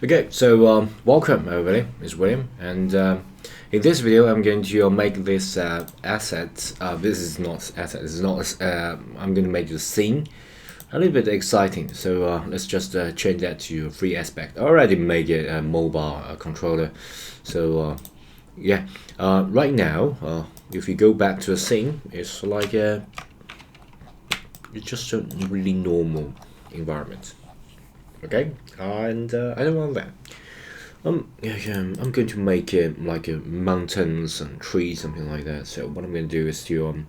Okay, so welcome everybody. It's William, and in this video, I'm going to make this asset. This is not asset. This is not. I'm going to make the scene a little bit exciting. So let's just change that to free aspect. I already made it a mobile controller. So yeah, right now, if you go back to the scene, it's like it's just a really normal environment. Okay, and I don't want that. I'm going to make it like mountains and trees, something like that. So what I'm going to do is to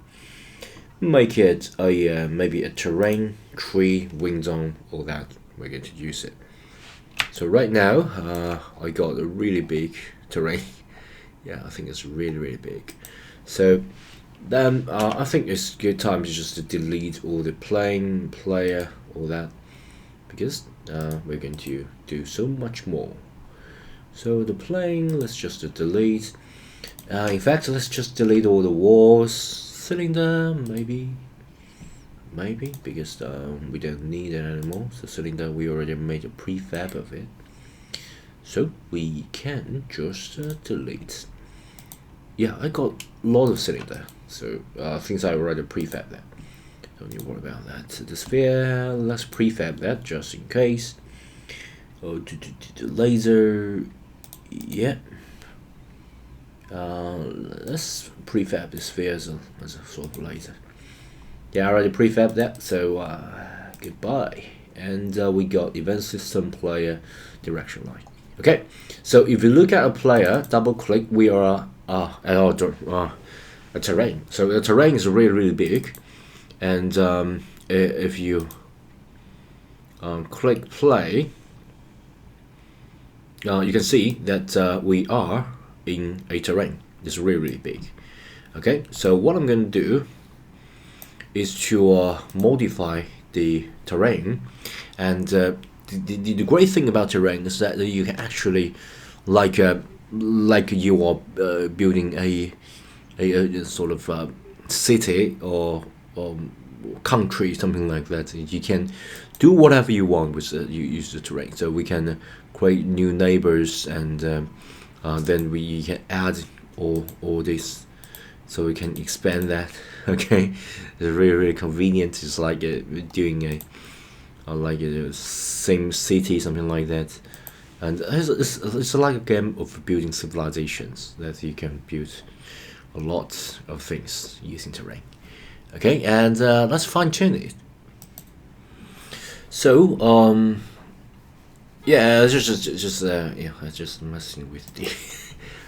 make it a maybe a terrain, tree, wind zone, all that. We're going to use it. So right now, I got a really big terrain. Yeah, I think it's really big. So then I think it's good time to just to delete all the player, all that, because we're going to do so much more. So the plane, let's just delete. In fact, let's just delete all the walls, cylinder, maybe, because we don't need it anymore. So cylinder, we already made a prefab of it, so we can just delete. Yeah, I got a lot of cylinder, so things I already prefab that. Don't need to worry about that. The sphere, let's prefab that just in case. Oh, the laser, yeah. Let's prefab the sphere as a sort of laser. Yeah, I already prefab that, so goodbye. And we got event system, player, direction line. Okay, so if you look at a player, double click, we are at our a terrain. So the terrain is really big. And if you click play, you can see that we are in a terrain. It's really big. Okay, so what I'm going to do is to modify the terrain. And the great thing about terrain is that you can actually, like you are building a sort of city or country, something like that. You can do whatever you want with you use the terrain. So we can create new neighbors, and then we can add all this, so we can expand that. Okay, it's really convenient. It's like doing a like a same city, something like that. And it's like a game of building civilizations, that you can build a lot of things using terrain. Okay, and let's fine tune it. So yeah, just messing with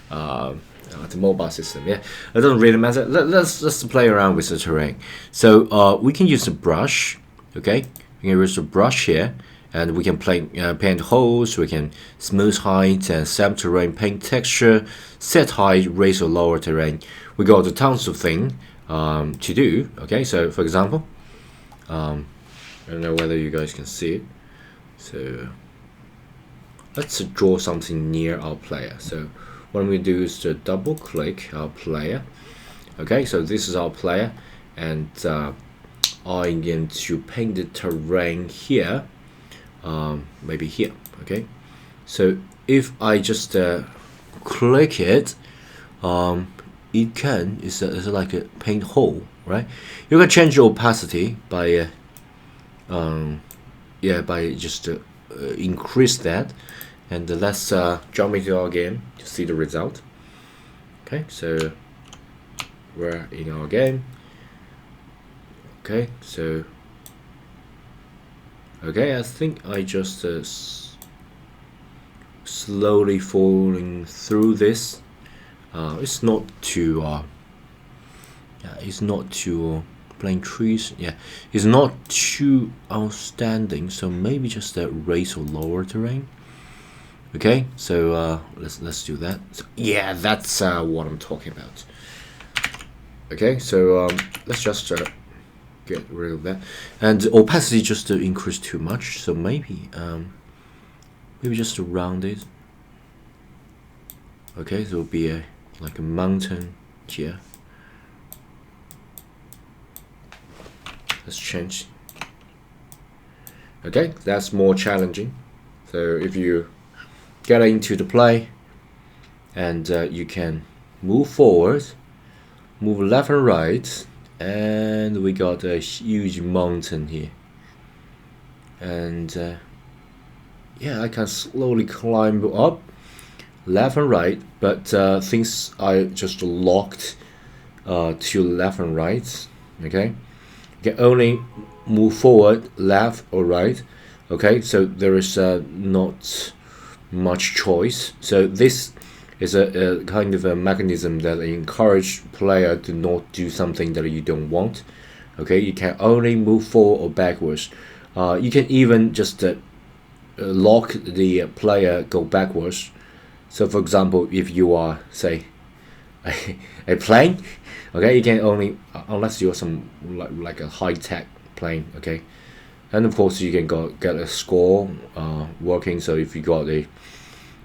the mobile system. Yeah, it doesn't really matter. Let's play around with the terrain. So we can use a brush. Okay, we can use a brush here, and we can paint holes. We can smooth height and set terrain, paint texture, set height, raise or lower terrain. We got the tons of things to do. Okay, so for example, I don't know whether you guys can see it. So let's draw something near our player. So what I'm going to do is to double click our player. Okay, so this is our player, and I'm going to paint the terrain here, maybe here. Okay, so if I just click it, it's like a paint hole, right? You can change the opacity by by just increase that, and let's jump into our game to see the result. Okay, so we're in our game. Okay, so I think I just slowly falling through this. It's not too plain trees. Yeah, it's not too outstanding. So maybe just raise or lower terrain. Okay, so let's do that. So, yeah, that's what I'm talking about. Okay, so let's just get rid of that, and opacity just increased too much. So maybe just around it. Okay, so it'll be like a mountain here. Let's change. Okay, that's more challenging. So if you get into the play, and you can move forward, move left and right, and we got a huge mountain here. And yeah, I can slowly climb up left and right, but things are just locked to left and right. Okay, you can only move forward left or right. Okay, so there is not much choice. So this is a kind of a mechanism that encourage player to not do something that you don't want. Okay, you can only move forward or backwards. You can even just lock the player go backwards. So for example, if you are, say, a plane, okay, you can only, unless you're some like a high-tech plane, okay, and of course you can get a score working. So if you got a,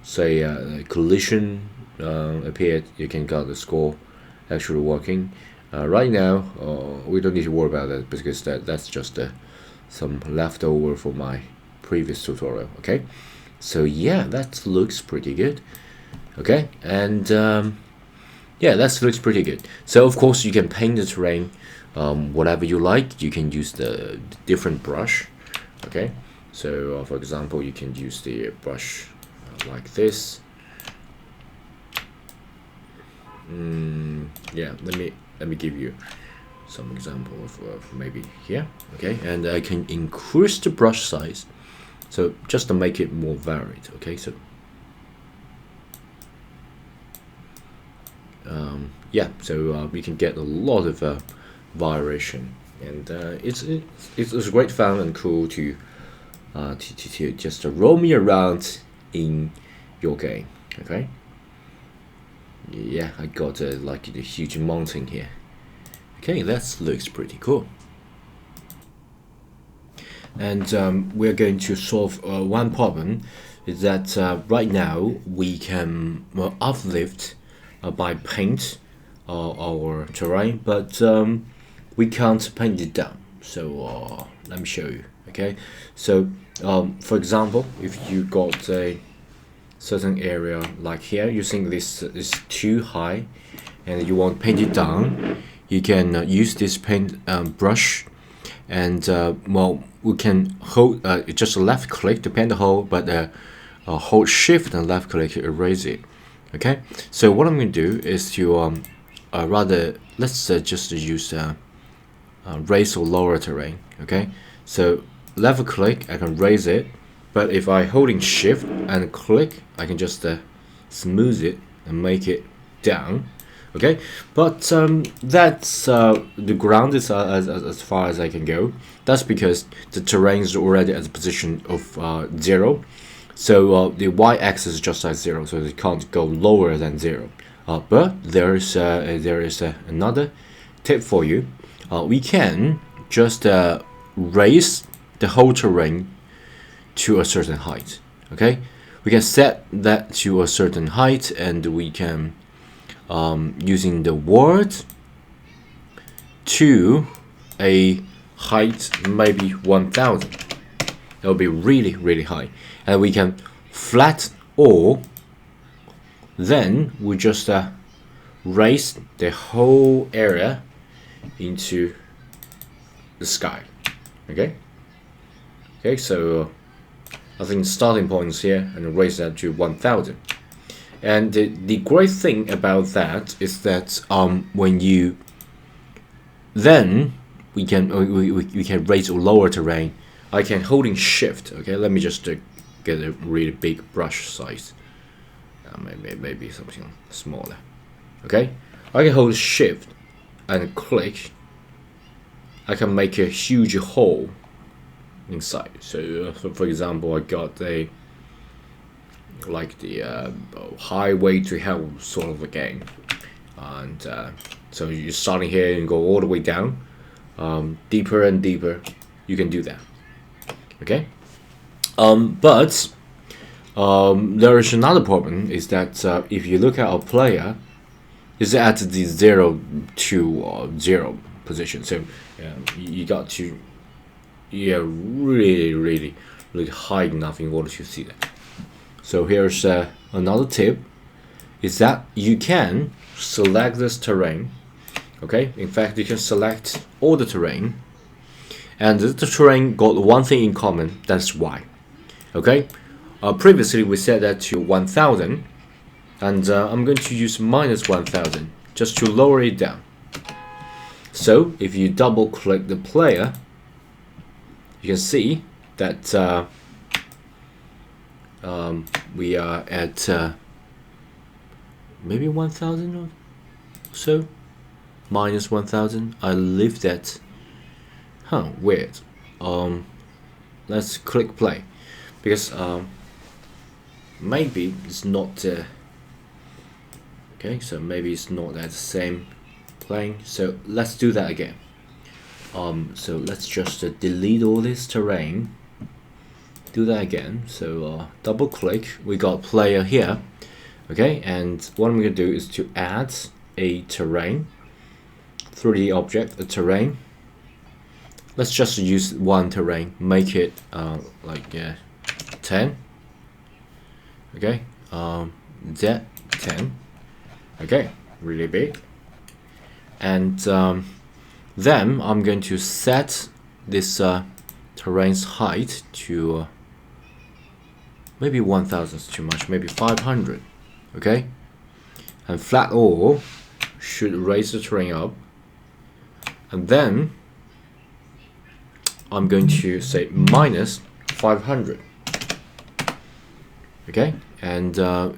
say, a collision appeared, you can get the score actually working. Right now, we don't need to worry about that because that's just some leftover for my previous tutorial. Okay, so yeah, that looks pretty good. Okay, and yeah, that looks pretty good. So of course you can paint the terrain whatever you like. You can use the different brush. Okay, so for example, you can use the brush like this. Yeah, let me give you some example of maybe here. Okay, and I can increase the brush size, so just to make it more varied. Okay, so yeah, so we can get a lot of variation, and it's great fun and cool to just roam me around in your game. Okay, yeah, I got like a huge mountain here. Okay, that looks pretty cool. And we're going to solve one problem, is that right now we can uplift by paint our terrain, but we can't paint it down. So let me show you. Okay, so for example, if you got a certain area like here, you think this is too high and you want to paint it down, you can use this paint brush, and well, we can hold just left click to paint the hole, but hold shift and left click to erase it. Okay, so what I'm going to do is to rather, let's just use raise or lower terrain. Okay, so left click, I can raise it, but if I holding shift and click, I can just smooth it and make it down. Okay, but that's the ground is as far as I can go. That's because the terrain is already at the position of 0. So the y-axis is just at 0, so it can't go lower than 0. But there is another tip for you. We can just raise the whole terrain to a certain height. Okay, we can set that to a certain height, and we can using the word to a height maybe 1000. That will be really high, and we can flat, or then we just raise the whole area into the sky. Okay, so I think starting point is here, and raise that to 1000. And the great thing about that is that when you then we can raise or lower terrain. I can holding shift. Okay, let me just get a really big brush size. Maybe something smaller. Okay, I can hold shift and click. I can make a huge hole inside. So for example, I got a like the highway to hell sort of a game, and so you're starting here and go all the way down, deeper and deeper. You can do that. Okay, but there is another problem, is that if you look at our player, is at the 0 to 0 position. So you got to really high enough in order to see that. So here's another tip, is that you can select this terrain. Okay, in fact you can select all the terrain, and the terrain got one thing in common, that's Y. Okay, previously we set that to 1000, and I'm going to use -1000 just to lower it down. So if you double click the player, you can see that we are at maybe 1000 or so, -1000. I leave that. Weird. Let's click play, because maybe it's not okay, so maybe it's not at the same playing. So let's do that again. So let's just delete all this terrain, do that again. So double click, we got player here. Okay, and what I'm going to do is to add a terrain, 3D object, a terrain. Let's just use one terrain, make it like 10. Okay, that 10. Okay, really big. And then I'm going to set this terrain's height to maybe 1000 is too much, maybe 500. Okay, and flat all should raise the terrain up, and then I'm going to say -500. Okay, and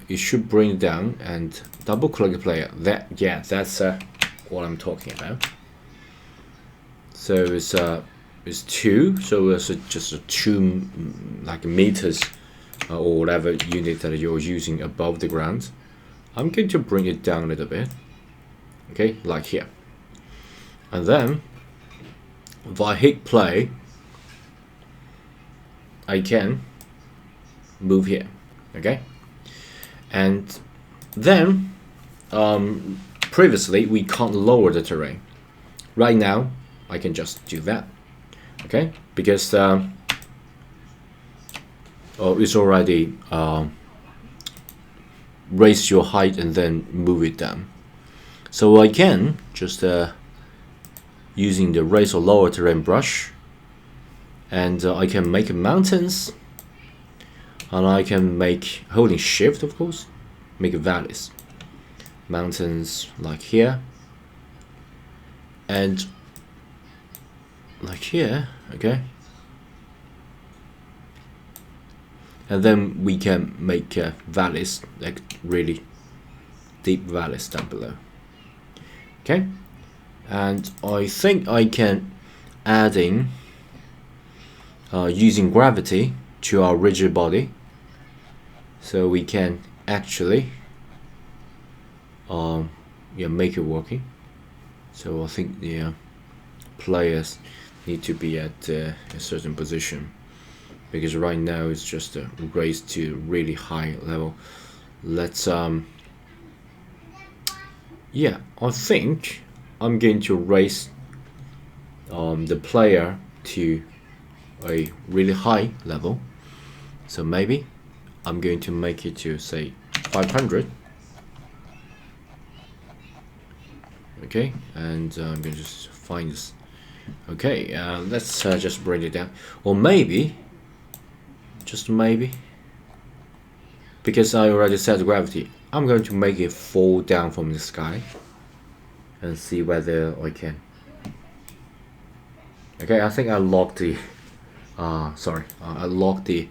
it should bring it down, and double click the player. That's what I'm talking about. So it's 2, so it's just a 2 like meters or whatever unit that you're using above the ground. I'm going to bring it down a little bit, okay, like here. And then if I hit play, I can move here. Okay, and then previously we can't lower the terrain. Right now I can just do that. Okay, because it's already raise your height and then move it down. So I can just using the raise or lower terrain brush, and I can make mountains, and I can make, holding shift of course, make valleys, mountains like here and like here. Okay, and then we can make valleys, like really deep valleys down below. Okay, and I think I can adding using gravity to our rigid body, so we can actually make it working. So I think the players need to be at a certain position, because right now it's just raised to really high level. Let's I think I'm going to raise the player to a really high level. So maybe I'm going to make it to say 500. Okay, and I'm going to just find this. Okay, let's just bring it down, or maybe, just maybe, because I already set gravity, I'm going to make it fall down from the sky and see whether I can. Okay, I think I locked the I locked the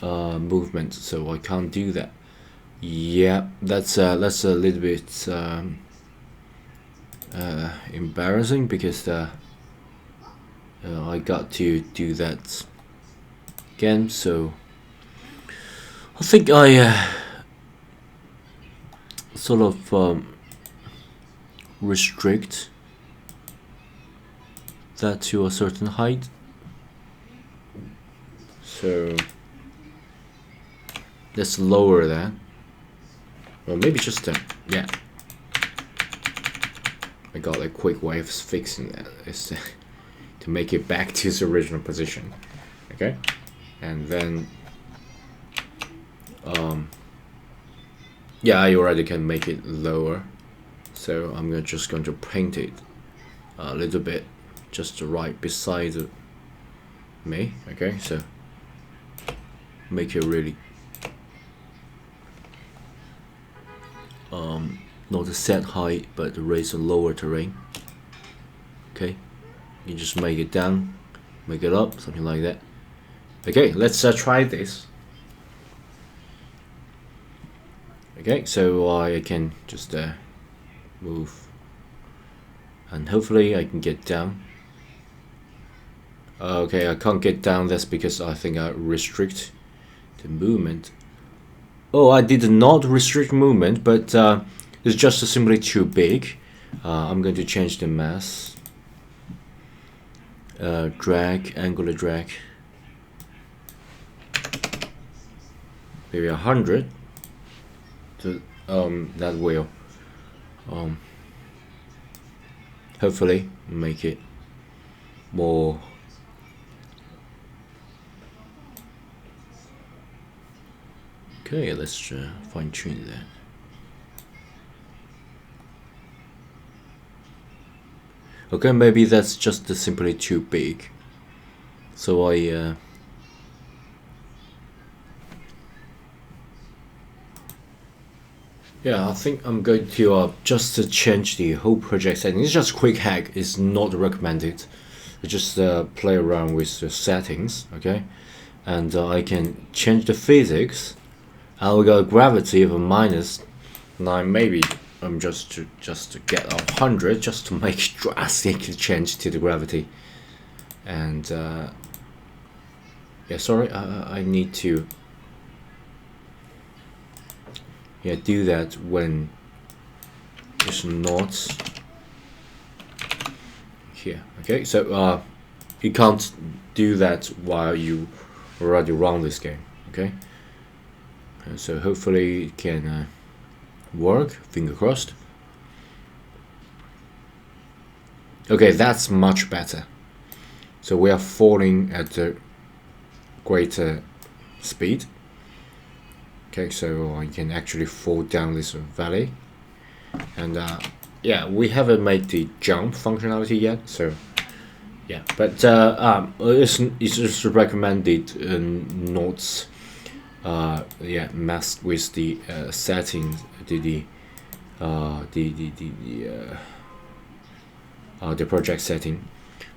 movement, so I can't do that. Yeah, that's a little bit embarrassing, because I got to do that again. So I think I sort of restrict that to a certain height. So let's lower that, or maybe just yeah. I got a quick way of fixing that, is to make it back to its original position. Okay, and then yeah, I already can make it lower, so I'm just going to paint it a little bit just right beside me. Okay, so make it really not a set height, but raise a lower terrain. Okay, you just make it down, make it up, something like that. Okay, let's try this. Okay, so I can just move, and hopefully I can get down. Okay, I can't get down. That's because I think I restrict the movement. Oh, I did not restrict movement, but it's just simply too big. I'm going to change the mass. Drag, angular drag. Maybe 100. To that will hopefully make it more. Okay, let's fine tune that. Okay, maybe that's just simply too big, so I yeah, I think I'm going to just change the whole project setting. It's just a quick hack. It's not recommended. Just play around with the settings, okay? And I can change the physics. I'll go gravity of a -9. Maybe I'm just to get 100, just to make drastic change to the gravity. And yeah, sorry, I need to. Yeah, do that when it's not here. Okay, so you can't do that while you already run this game. Okay, so hopefully it can work. Finger crossed. Okay, that's much better. So we are falling at a greater speed. Okay, so I can actually fall down this valley, and yeah, we haven't made the jump functionality yet, so yeah, but it's just recommended not yeah, mess with the settings, the project setting,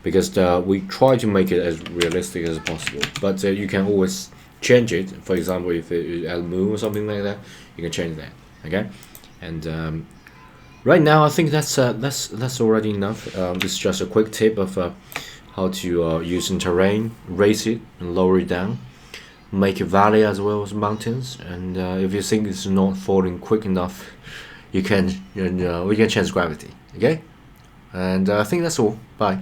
because we try to make it as realistic as possible, but you can always change it. For example, if it add moon or something like that, you can change that. Okay, and right now I think that's already enough. This is just a quick tip of how to use in terrain, raise it and lower it down, make a valley as well as mountains. And if you think it's not falling quick enough, you can we can change gravity. Okay, and I think that's all. Bye.